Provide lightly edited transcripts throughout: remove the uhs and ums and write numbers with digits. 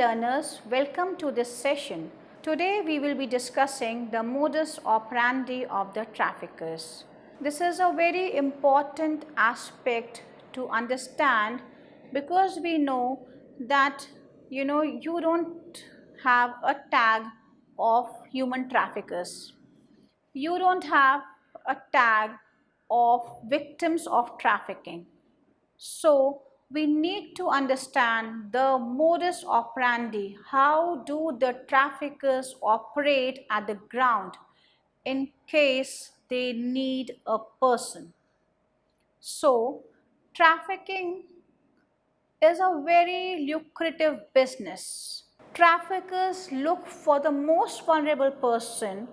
learners, welcome to this session. Today we will be discussing the modus operandi of the traffickers. This is a very important aspect to understand because we know that you don't have a tag of human traffickers. You don't have a tag of victims of trafficking. So we need to understand the modus operandi. How do the traffickers operate at the ground in case they need a person? So trafficking is a very lucrative business. Traffickers look for the most vulnerable person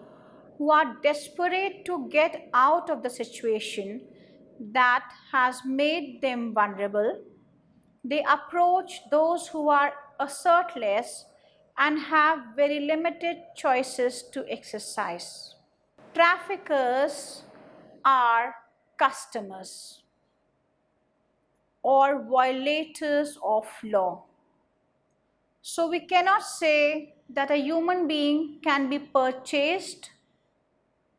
who are desperate to get out of the situation that has made them vulnerable. They approach those who are assertless and have very limited choices to exercise. Traffickers are customers or violators of law. So we cannot say that a human being can be purchased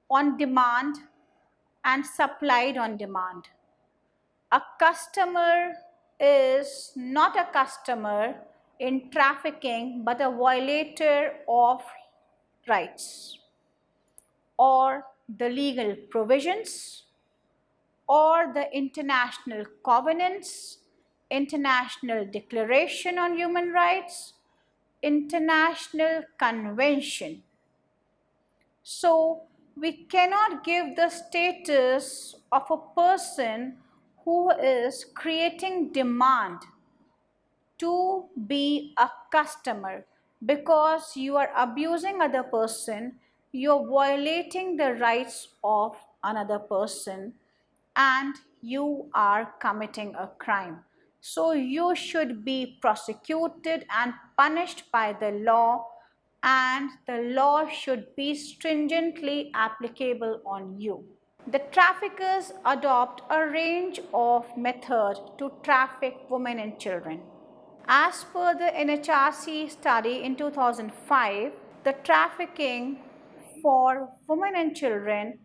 on demand and supplied on demand. A customer is not a customer in trafficking but a violator of rights or the legal provisions or the international covenants, International Declaration on Human Rights, International Convention. So we cannot give the status of a person who is creating demand to be a customer because you are abusing other person, you are violating the rights of another person, and you are committing a crime. So you should be prosecuted and punished by the law, and the law should be stringently applicable on you. The traffickers adopt a range of methods to traffic women and children. As per the NHRC study in 2005, the trafficking for women and children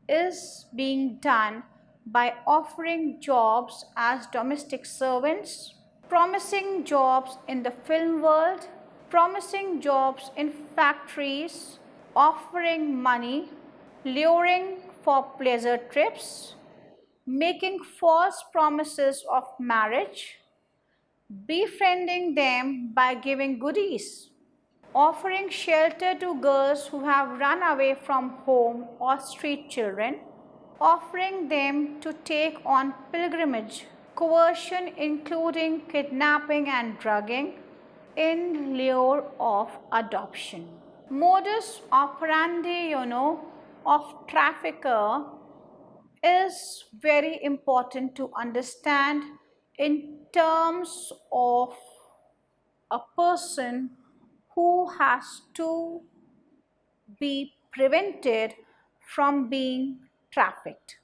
is being done by offering jobs as domestic servants, promising jobs in the film world, promising jobs in factories, offering money, luring for pleasure trips, making false promises of marriage, befriending them by giving goodies, offering shelter to girls who have run away from home or street children, offering them to take on pilgrimage, coercion including kidnapping and drugging, in lieu of adoption. Modus operandi, of trafficker is very important to understand in terms of a person who has to be prevented from being trafficked.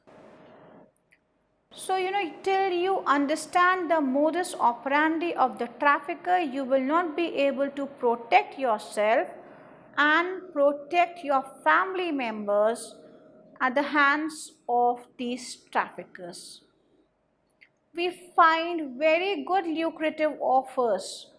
So, till you understand the modus operandi of the trafficker, you will not be able to protect yourself and protect your family members at the hands of these traffickers. We find very good lucrative offers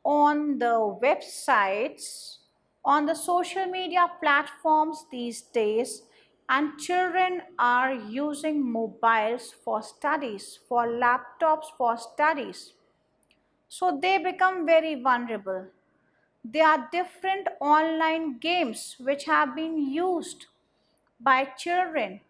on the websites, on the social media platforms these days, and children are using mobiles for studies, for laptops for studies. So they become very vulnerable. There are different online games which have been used by children.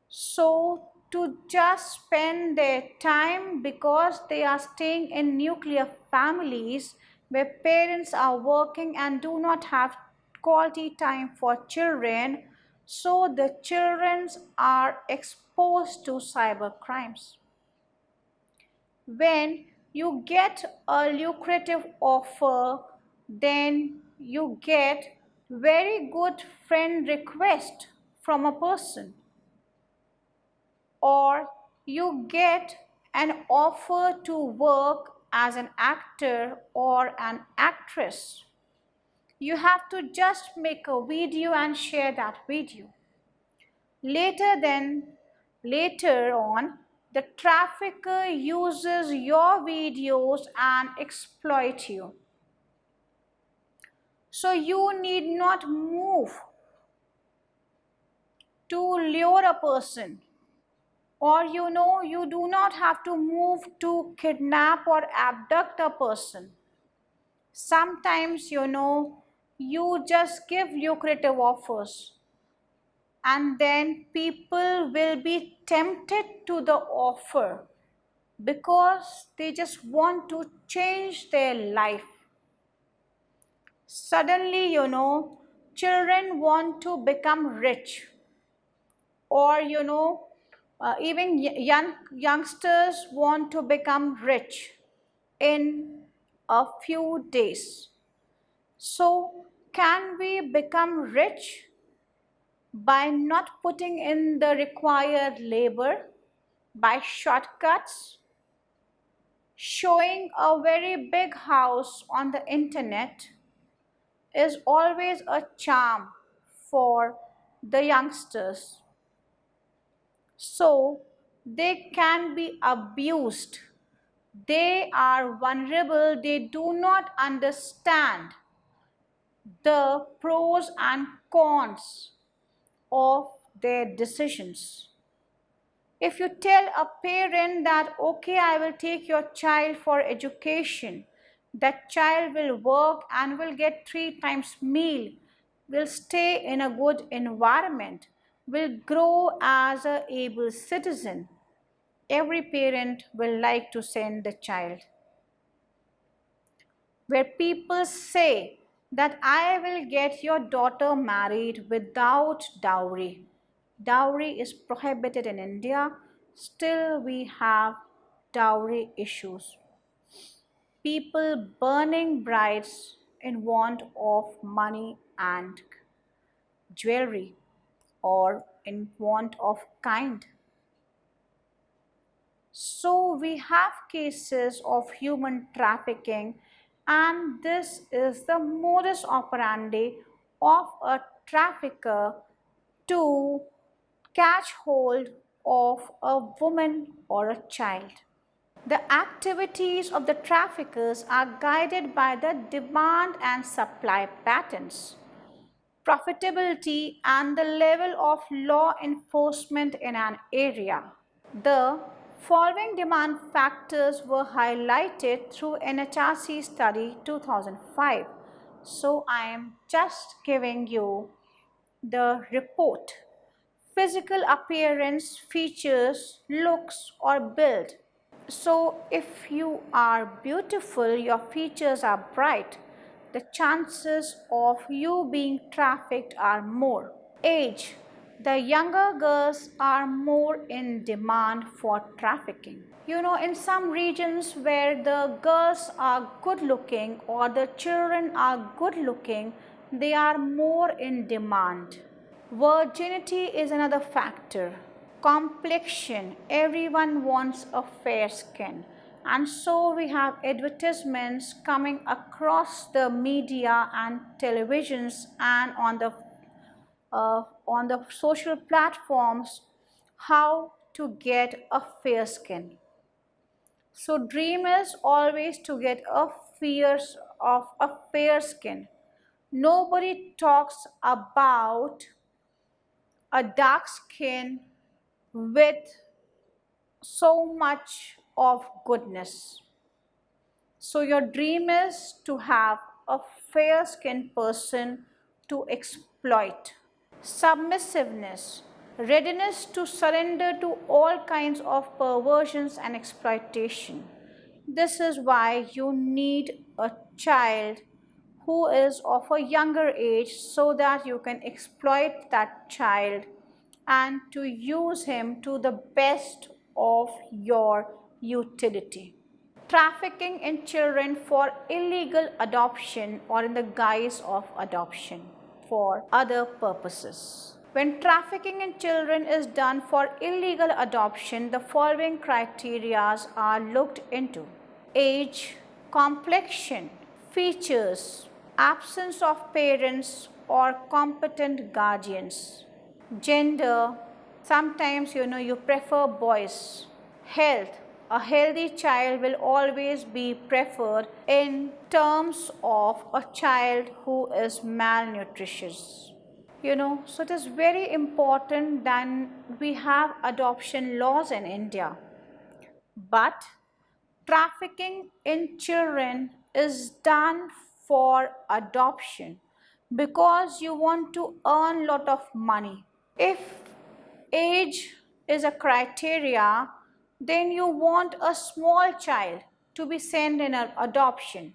So to just spend their time because they are staying in nuclear families where parents are working and do not have quality time for children, so the children are exposed to cyber crimes. When you get a lucrative offer, then you get very good friend request from a person, or you get an offer to work as an actor or an actress. You have to just make a video and share that video. Later on, the trafficker uses your videos and exploit you. So you need not move to lure a person, or you do not have to move to kidnap or abduct a person. Sometimes you just give lucrative offers, and then people will be tempted to the offer because they just want to change their life. Suddenly, children want to become rich, or even youngsters want to become rich in a few days. So, can we become rich by not putting in the required labor, by shortcuts? Showing a very big house on the internet is always a charm for the youngsters. So they can be abused. They are vulnerable. They do not understand the pros and cons of their decisions. If you tell a parent that, okay, I will take your child for education, that child will work and will get 3 times meal, will stay in a good environment, will grow as a able citizen, every parent will like to send the child. Where people say that I will get your daughter married without dowry. Dowry is prohibited in India. Still, we have dowry issues. People burning brides in want of money and jewelry, or in want of kind. So we have cases of human trafficking, and this is the modus operandi of a trafficker to catch hold of a woman or a child. The activities of the traffickers are guided by the demand and supply patterns, profitability, and the level of law enforcement in an area. The following demand factors were highlighted through NHRC study 2005. So I am just giving you the report. Physical appearance, features, looks, or build. So if you are beautiful, your features are bright, the chances of you being trafficked are more. Age. The younger girls are more in demand for trafficking. In some regions where the girls are good looking or the children are good looking, they are more in demand. Virginity is another factor. Complexion. Everyone wants a fair skin. And so we have advertisements coming across the media and televisions and on the social platforms, how to get a fair skin. So dream is always to get a fair skin. Nobody talks about a dark skin with so much of goodness. So your dream is to have a fair skinned person to exploit. Submissiveness, readiness to surrender to all kinds of perversions and exploitation. This is why you need a child who is of a younger age so that you can exploit that child and to use him to the best of your utility. Trafficking in children for illegal adoption or in the guise of adoption for other purposes. When trafficking in children is done for illegal adoption, the following criteria are looked into. age, complexion, features, absence of parents or competent guardians, gender, sometimes you prefer boys, health, a healthy child will always be preferred in terms of a child who is malnutritious. So it is very important that we have adoption laws in India. But trafficking in children is done for adoption because you want to earn lot of money. If age is a criteria, then you want a small child to be sent in an adoption.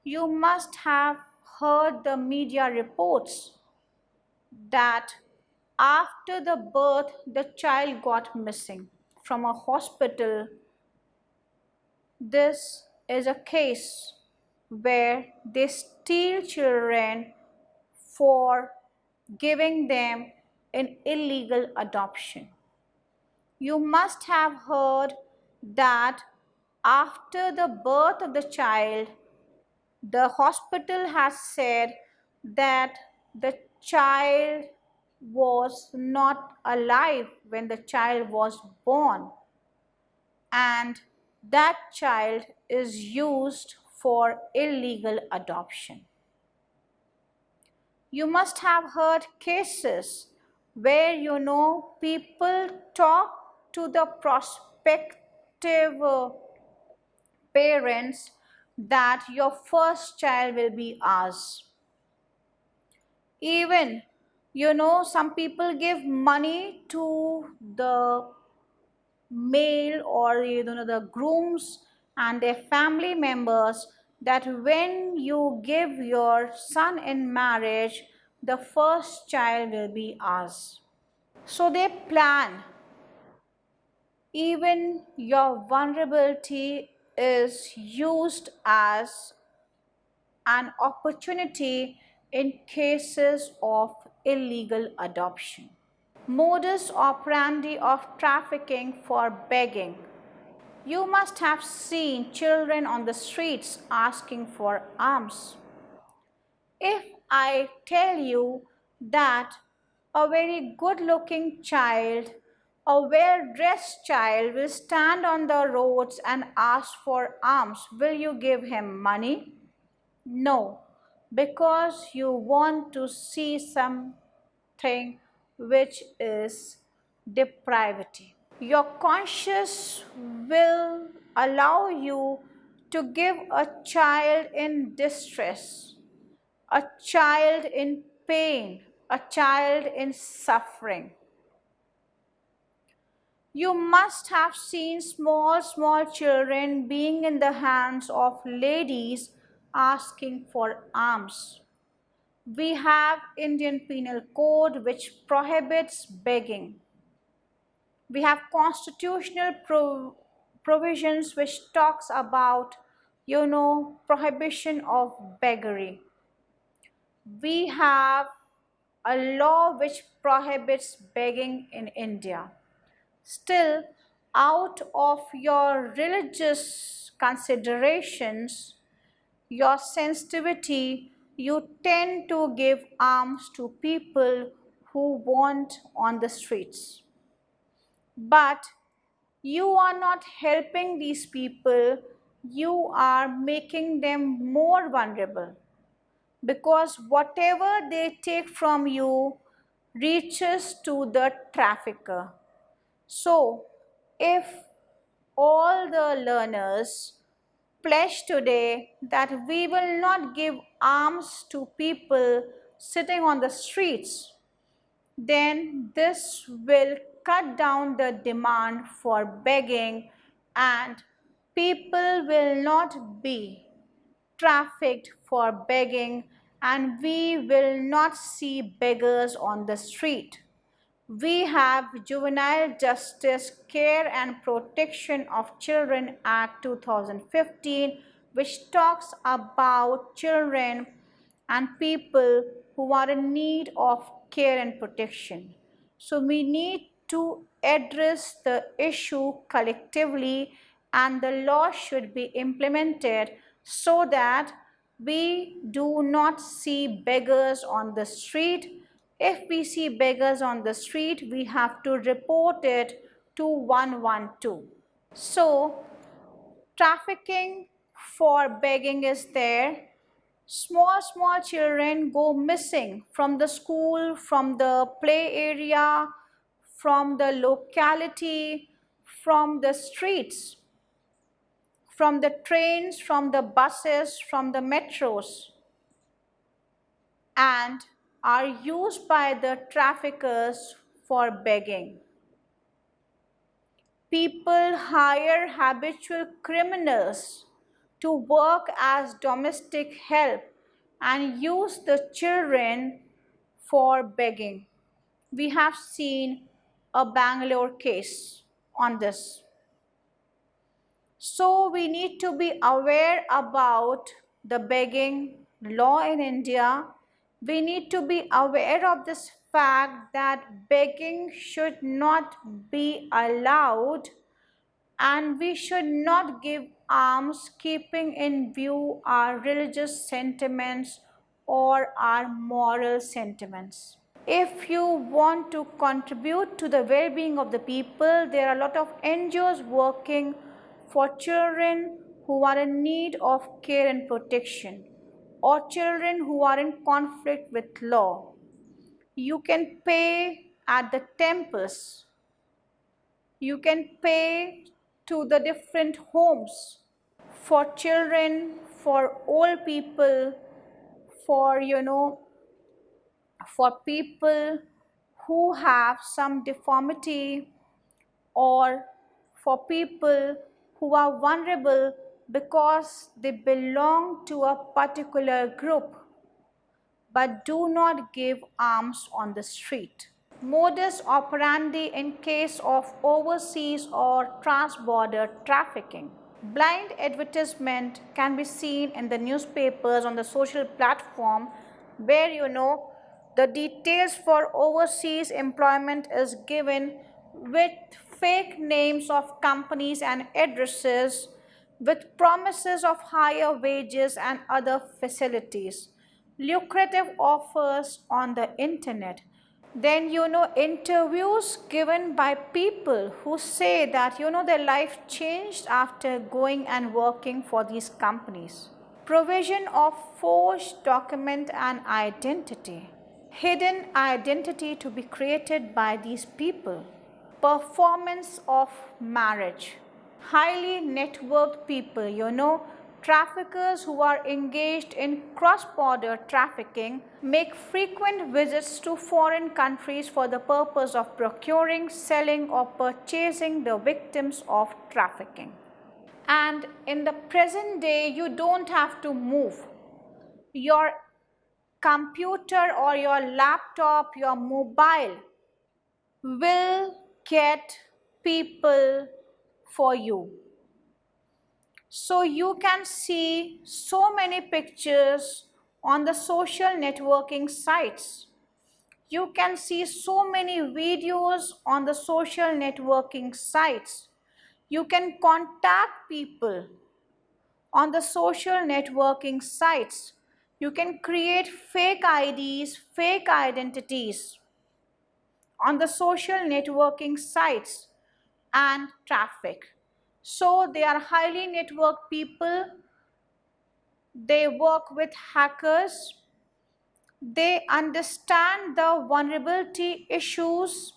You must have heard the media reports that after the birth, the child got missing from a hospital. This is a case where they steal children for giving them an illegal adoption. You must have heard that after the birth of the child, the hospital has said that the child was not alive when the child was born, and that child is used for illegal adoption. You must have heard cases where people talk to the prospective parents that your first child will be ours. Even some people give money to the male or the grooms and their family members that when you give your son in marriage, the first child will be ours. So they plan. Even your vulnerability is used as an opportunity in cases of illegal adoption. Modus operandi of trafficking for begging. You must have seen children on the streets asking for alms. If I tell you that a very good looking child, a well dressed child will stand on the roads and ask for alms, will you give him money? No, because you want to see something which is depravity. Your conscience will allow you to give a child in distress, a child in pain, a child in suffering. You must have seen small children being in the hands of ladies asking for alms. We have Indian Penal Code which prohibits begging. We have constitutional provisions which talks about prohibition of beggary. We have a law which prohibits begging in India. Still, out of your religious considerations, your sensitivity, you tend to give alms to people who want on the streets. But you are not helping these people, you are making them more vulnerable, because whatever they take from you reaches to the trafficker. So, if all the learners pledge today that we will not give alms to people sitting on the streets, then this will cut down the demand for begging and people will not be trafficked for begging and we will not see beggars on the street. We have Juvenile Justice Care and Protection of Children Act 2015, which talks about children and people who are in need of care and protection. So we need to address the issue collectively and the law should be implemented so that we do not see beggars on the street. If we see beggars on the street, we have to report it to 112. So, trafficking for begging is there. Small children go missing from the school, from the play area, from the locality, from the streets, from the trains, from the buses, from the metros, and are used by the traffickers for begging. People hire habitual criminals to work as domestic help and use the children for begging. We have seen a Bangalore case on this. So we need to be aware about the begging law in India. We need to be aware of this fact that begging should not be allowed, and we should not give alms keeping in view our religious sentiments or our moral sentiments. If you want to contribute to the well-being of the people, there are a lot of NGOs working for children who are in need of care and protection, or children who are in conflict with law. You can pay at the temples. You can pay to the different homes for children, for old people, for for people who have some deformity, or for people who are vulnerable because they belong to a particular group but do not give alms on the street. Modus operandi in case of overseas or trans-border trafficking. Blind advertisement can be seen in the newspapers, on the social platform, where the details for overseas employment is given with fake names of companies and addresses, with promises of higher wages and other facilities, lucrative offers on the internet. Then interviews given by people who say that their life changed after going and working for these companies. Provision of forged document and identity. Hidden identity to be created by these people. Performance of marriage. Highly networked people, traffickers who are engaged in cross-border trafficking make frequent visits to foreign countries for the purpose of procuring, selling, or purchasing the victims of trafficking. And in the present day, you don't have to move. Your computer or your laptop, your mobile will get people for you. So you can see so many pictures on the social networking sites. You can see so many videos on the social networking sites. You can contact people on the social networking sites. You can create fake IDs, fake identities on the social networking sites and traffic. So they are highly networked people. They work with hackers. They understand the vulnerability issues,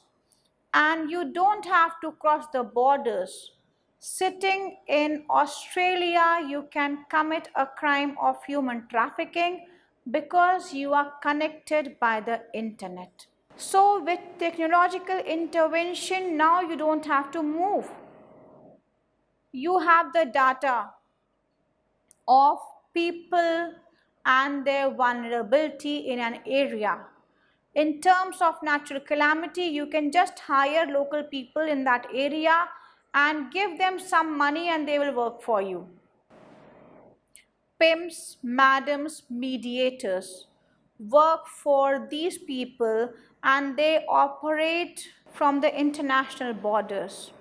and you don't have to cross the borders. Sitting in Australia, you can commit a crime of human trafficking because you are connected by the internet. So with technological intervention, now you don't have to move. You have the data of people and their vulnerability in an area. In terms of natural calamity, you can just hire local people in that area and give them some money and they will work for you. Pimps, madams, mediators work for these people and they operate from the international borders.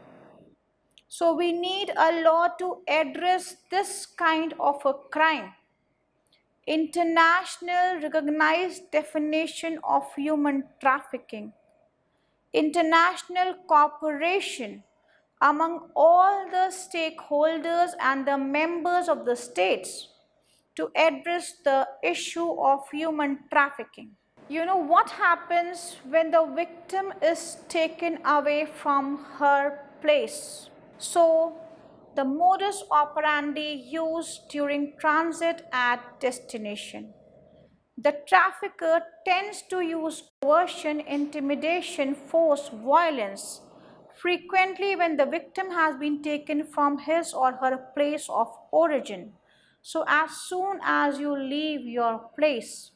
So we need a law to address this kind of a crime. International recognized definition of human trafficking. International cooperation among all the stakeholders and the members of the states to address the issue of human trafficking. You know what happens when the victim is taken away from her place? So, the modus operandi used during transit at destination. The trafficker tends to use coercion, intimidation, force, violence, frequently when the victim has been taken from his or her place of origin. So, as soon as you leave your place,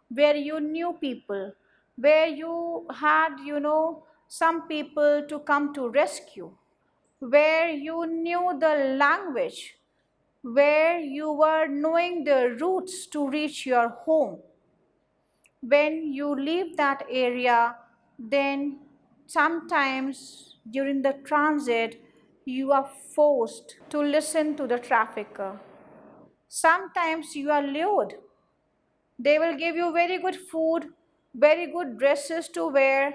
where you knew people, where you had, some people to come to rescue, where you knew the language, where you were knowing the routes to reach your home. When you leave that area, then sometimes during the transit, you are forced to listen to the trafficker. Sometimes you are lured. They will give you very good food, very good dresses to wear,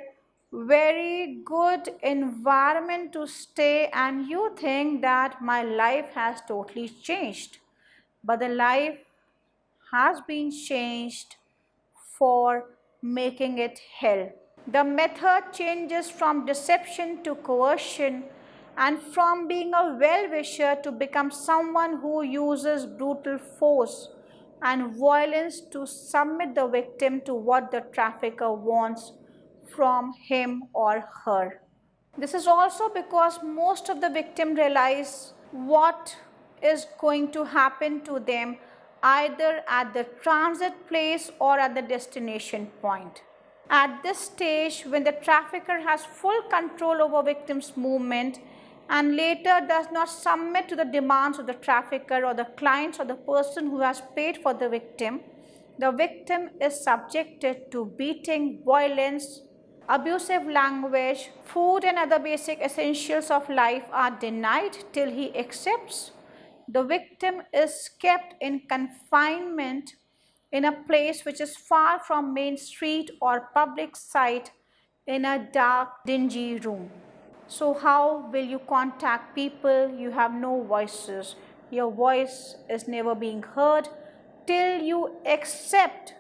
very good environment to stay, and you think that my life has totally changed. But the life has been changed for making it hell. The method changes from deception to coercion and from being a well-wisher to become someone who uses brutal force and violence to submit the victim to what the trafficker wants from him or her. This is also because most of the victims realize what is going to happen to them either at the transit place or at the destination point. At this stage, when the trafficker has full control over victim's movement and later does not submit to the demands of the trafficker or the clients or the person who has paid for the victim is subjected to beating, violence, abusive language, food and other basic essentials of life are denied till he accepts. The victim is kept in confinement in a place which is far from main street or public sight in a dark, dingy room. So how will you contact people? You have no voices. Your voice is never being heard till you accept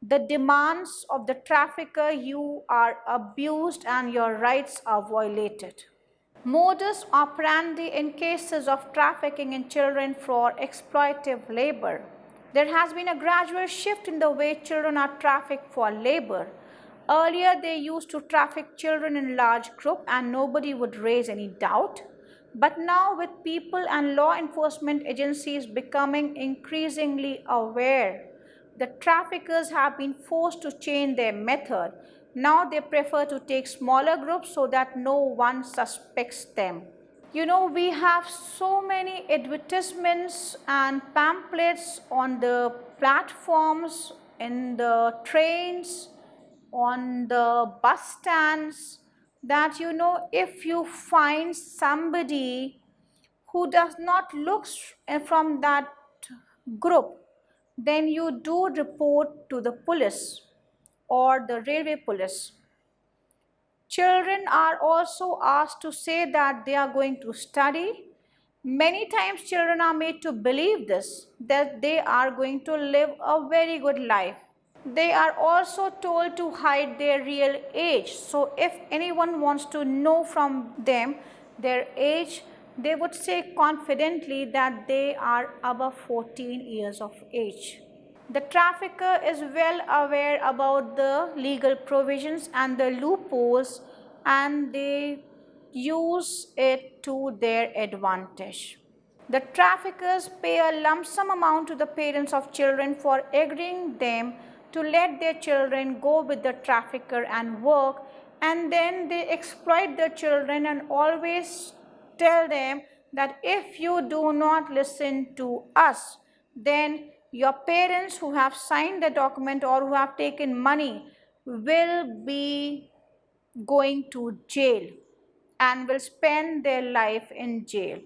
the demands of the trafficker. You are abused and your rights are violated. Modus operandi in cases of trafficking in children for exploitative labor. There has been a gradual shift in the way children are trafficked for labor. Earlier, they used to traffic children in large groups and nobody would raise any doubt. But now, with people and law enforcement agencies becoming increasingly aware, the traffickers have been forced to change their method. Now they prefer to take smaller groups so that no one suspects them. You know, we have so many advertisements and pamphlets on the platforms, in the trains, on the bus stands, that if you find somebody who does not look from that group, then you do report to the police or the railway police. Children are also asked to say that they are going to study. Many times children are made to believe this, that they are going to live a very good life. They are also told to hide their real age. So if anyone wants to know from them their age, they would say confidently that they are above 14 years of age. The trafficker is well aware about the legal provisions and the loopholes, and they use it to their advantage. The traffickers pay a lump sum amount to the parents of children for agreeing them to let their children go with the trafficker and work, and then they exploit the children and always tell them that if you do not listen to us, then your parents who have signed the document or who have taken money will be going to jail. and will spend their life in jail.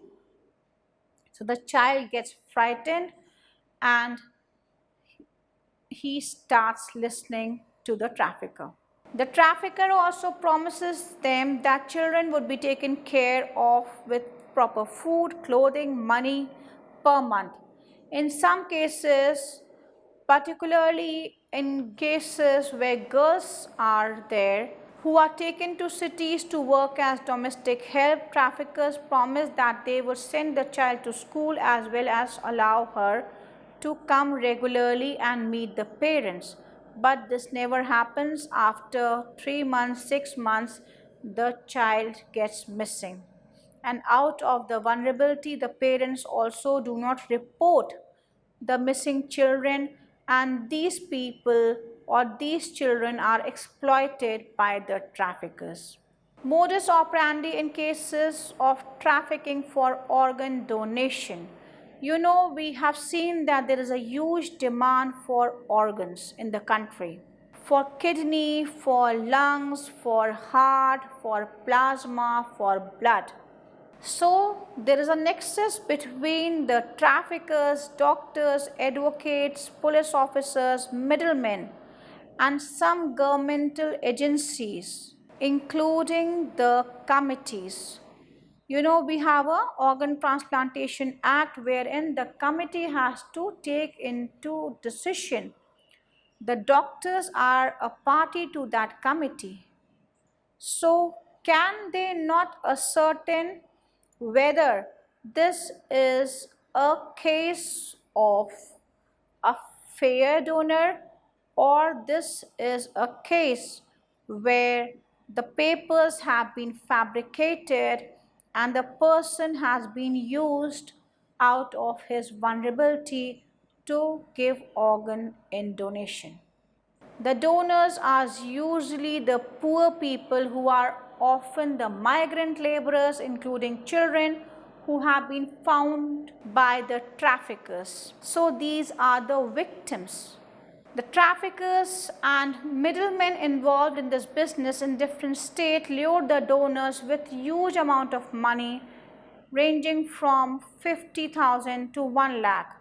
So the child gets frightened and he starts listening to the trafficker. The trafficker also promises them that children would be taken care of with proper food, clothing, money per month. In some cases, particularly in cases where girls are there who are taken to cities to work as domestic help, traffickers promise that they would send the child to school as well as allow her to come regularly and meet the parents. But this never happens. After 3 months, 6 months, the child gets missing. And out of the vulnerability, the parents also do not report the missing children, and these people or these children are exploited by the traffickers. Modus operandi in cases of trafficking for organ donation. We have seen that there is a huge demand for organs in the country, for kidney, for lungs, for heart, for plasma, for blood. So there is a nexus between the traffickers, doctors, advocates, police officers, middlemen, and some governmental agencies, including the committees. We have a organ transplantation act wherein the committee has to take into decision. The doctors are a party to that committee. So, can they not ascertain whether this is a case of a fair donor or this is a case where the papers have been fabricated and the person has been used out of his vulnerability to give organ in donation? The donors are usually the poor people who are often the migrant laborers, including children who have been found by the traffickers. So these are the victims. The traffickers and middlemen involved in this business in different states lure the donors with huge amount of money ranging from 50,000 to 1 lakh,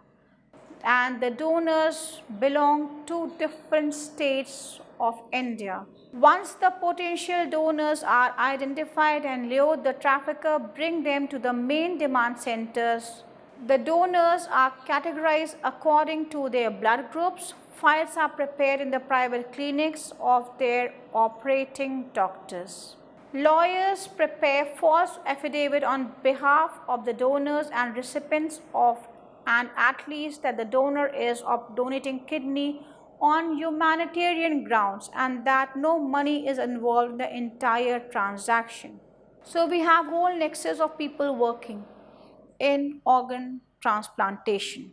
and the donors belong to different states of India. Once the potential donors are identified and lured, the trafficker bring them to the main demand centers. The donors are categorized according to their blood groups. Files are prepared in the private clinics of their operating doctors. Lawyers prepare false affidavit on behalf of the donors and recipients of and at least that the donor is of donating kidney on humanitarian grounds and that no money is involved in the entire transaction. So we have whole nexus of people working in organ transplantation.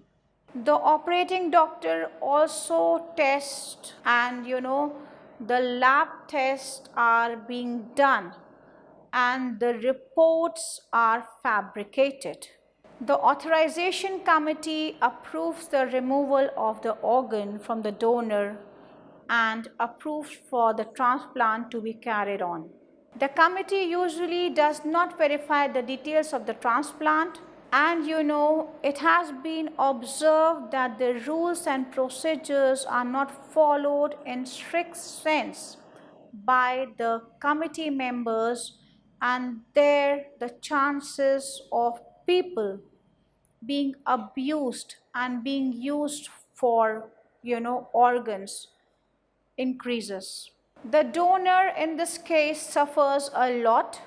The operating doctor also tests, and the lab tests are being done and the reports are fabricated. The authorization committee approves the removal of the organ from the donor and approves for the transplant to be carried on. The committee usually does not verify the details of the transplant, and it has been observed that the rules and procedures are not followed in strict sense by the committee members, and there the chances of people being abused and being used for organs increases. The donor in this case suffers a lot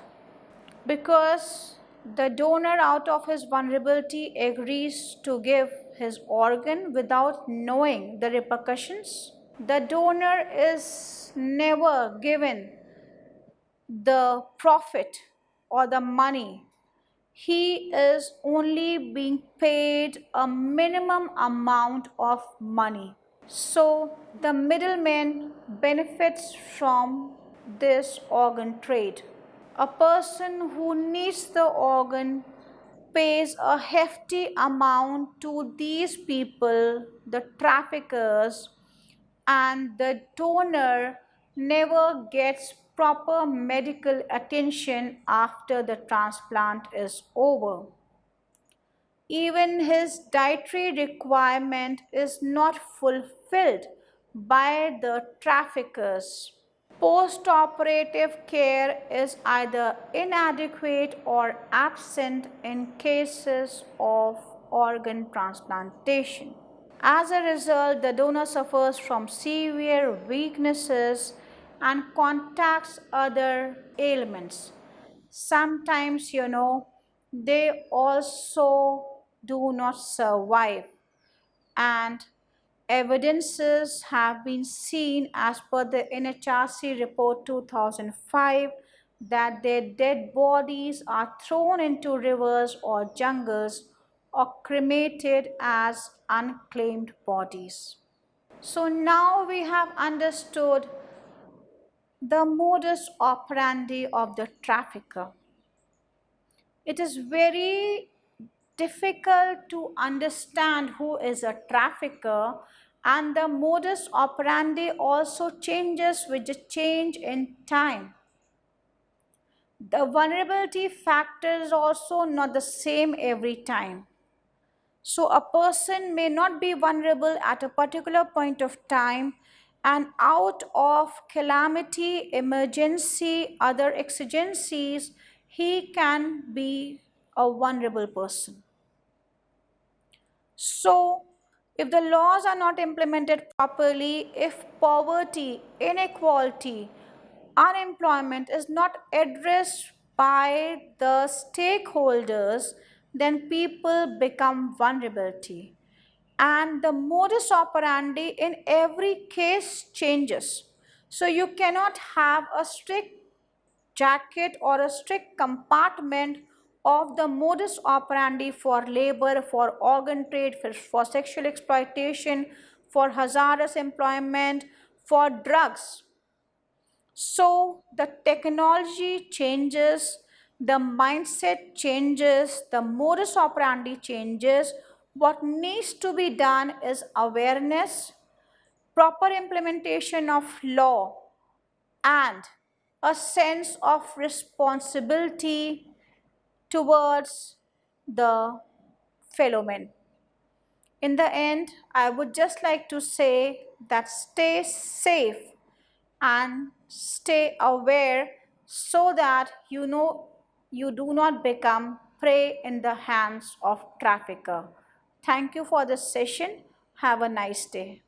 because the donor out of his vulnerability agrees to give his organ without knowing the repercussions. The donor is never given the profit or the money. He is only being paid a minimum amount of money. So the middleman benefits from this organ trade. A person who needs the organ pays a hefty amount to these people, the traffickers, and the donor never gets proper medical attention after the transplant is over. Even his dietary requirement is not fulfilled by the traffickers. Post-operative care is either inadequate or absent in cases of organ transplantation. As a result, the donor suffers from severe weaknesses and contacts other ailments. Sometimes, they also do not survive, and evidences have been seen as per the NHRC report 2005 that their dead bodies are thrown into rivers or jungles or cremated as unclaimed bodies. So now we have understood the modus operandi of the trafficker. It is very difficult to understand who is a trafficker, and the modus operandi also changes with the change in time. The vulnerability factor is also not the same every time. So a person may not be vulnerable at a particular point of time, and out of calamity, emergency, other exigencies, he can be a vulnerable person. So, if the laws are not implemented properly, if poverty, inequality, unemployment is not addressed by the stakeholders, then people become vulnerability. And the modus operandi in every case changes. So you cannot have a strict jacket or a strict compartment of the modus operandi for labor, for organ trade, for sexual exploitation, for hazardous employment, for drugs. So the technology changes, the mindset changes, the modus operandi changes. What needs to be done is awareness, proper implementation of law, and a sense of responsibility towards the fellow men. In the end, I would just like to say that stay safe and stay aware so that you do not become prey in the hands of trafficker. Thank you for this session. Have a nice day.